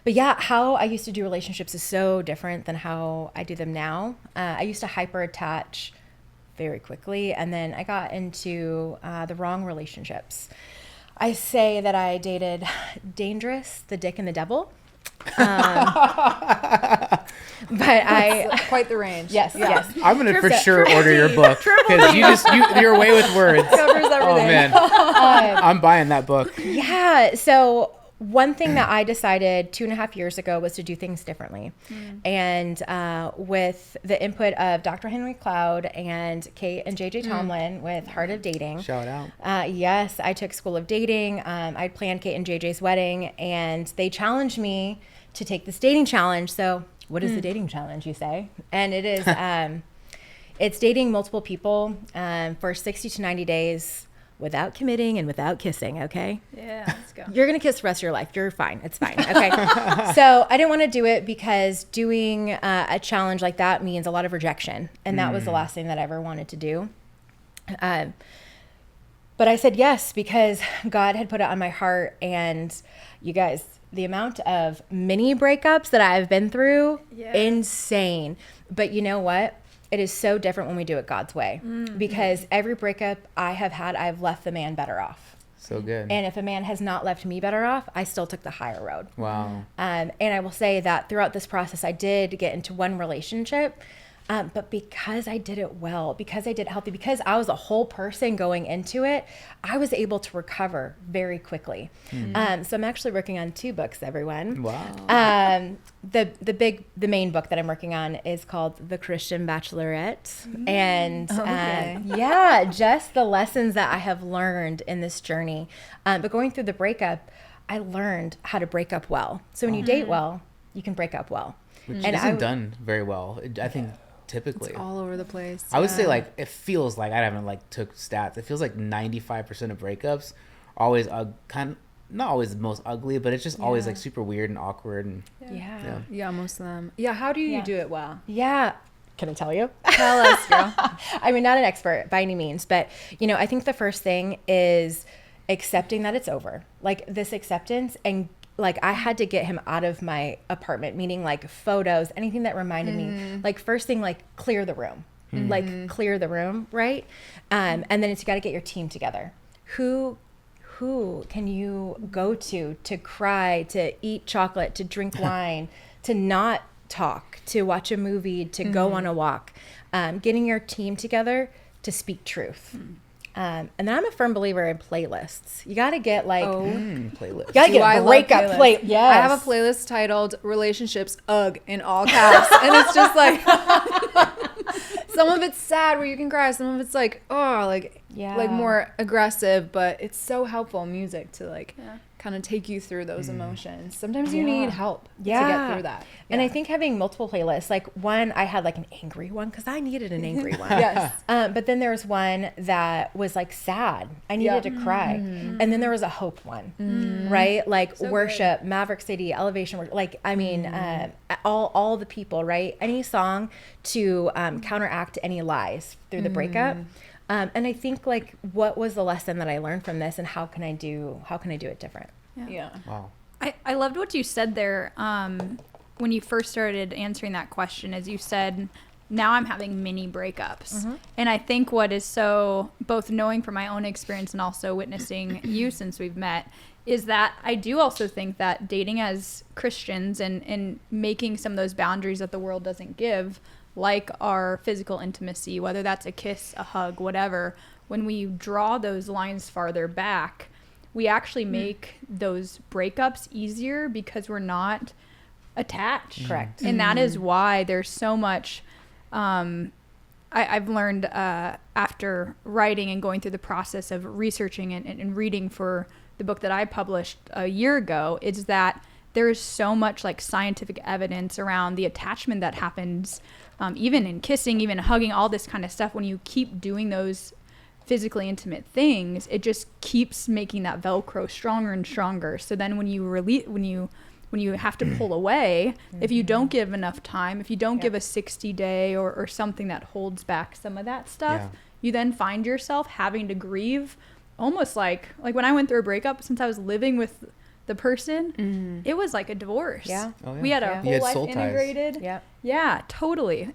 But yeah, how I used to do relationships is so different than how I do them now. I used to hyper attach very quickly, and then I got into the wrong relationships. I say that I dated dangerous, the dick and the devil. But quite the range. Yes. I'm gonna for sure order your book because you're away with words. Covers everything. Oh man, I'm buying that book. Yeah. So one thing that I decided 2.5 years ago was to do things differently. And with the input of Dr. Henry Cloud and Kate and JJ Tomlin with Heart of Dating. Shout out. Yes, I took School of Dating. I'd planned Kate and JJ's wedding, and they challenged me to take this dating challenge. So what is the dating challenge, you say? And it is, it's dating multiple people for 60 to 90 days without committing and without kissing, okay? Yeah, let's go. You're going to kiss the rest of your life. You're fine. It's fine, okay? So I didn't want to do it because doing a challenge like that means a lot of rejection. And that was the last thing that I ever wanted to do. But I said yes because God had put it on my heart. And you guys, the amount of mini breakups that I've been through, insane. But you know what? It is so different when we do it God's way. Because every breakup I have had, I've left the man better off. So good. And if a man has not left me better off, I still took the higher road. Wow. And I will say that throughout this process, I did get into one relationship. But because I did it well, because I did it healthy, because I was a whole person going into it, I was able to recover very quickly. So I'm actually working on 2 books, everyone. Wow. The main book that I'm working on is called The Christian Bachelorette. And just the lessons that I have learned in this journey. But going through the breakup, I learned how to break up well. So when you date well, you can break up well. Which isn't done very well, I think. Typically it's all over the place. I would say like it feels like I haven't like took stats. It feels like 95% of breakups are always not always the most ugly, but it's just always like super weird and awkward and yeah, most of them. Yeah, how do you do it well? Yeah. Can I tell you? Tell us, girl. I mean, not an expert by any means, but I think the first thing is accepting that it's over. Like this acceptance, and like I had to get him out of my apartment, meaning like photos, anything that reminded me. Like first thing, like clear the room, like clear the room, right? And then it's got to get your team together. Who can you go to cry, to eat chocolate, to drink wine, to not talk, to watch a movie, to go on a walk, getting your team together to speak truth. And then I'm a firm believer in playlists. You got to get like playlists. You got to get a breakup play. Yes. I have a playlist titled Relationships UGG in all caps. And it's just like some of it's sad where you can cry. Some of it's like, like more aggressive, but it's so helpful music to like kind of take you through those emotions. Sometimes you need help to get through that. And I think having multiple playlists, like one, I had like an angry one because I needed an angry one. But then there was one that was like sad. I needed to cry. And then there was a hope one, right? Like so worship, good. Maverick City, Elevation, like, I mean, all the people, right? Any song to counteract any lies through the breakup. And I think like, what was the lesson that I learned from this, and how can I do it different? Yeah. Wow. I loved what you said there when you first started answering that question, as you said, now I'm having mini breakups. And I think what is so, both knowing from my own experience and also witnessing you since we've met, is that I do also think that dating as Christians and making some of those boundaries that the world doesn't give, like our physical intimacy, whether that's a kiss, a hug, whatever, when we draw those lines farther back, we actually make those breakups easier because we're not attached. Correct. And that is why there's so much, I've learned after writing and going through the process of researching and reading for the book that I published a year ago, is that there is so much like scientific evidence around the attachment that happens even in kissing, even hugging, all this kind of stuff. When you keep doing those physically intimate things, it just keeps making that Velcro stronger and stronger. So then when you release, when you have to pull away, if you don't give enough time, if you don't give a 60-day or something that holds back some of that stuff, you then find yourself having to grieve almost like when I went through a breakup, since I was living with the person, it was like a divorce. Yeah. Oh, yeah. We had You our whole had life soul ties. integrated. Yeah. Yeah, totally.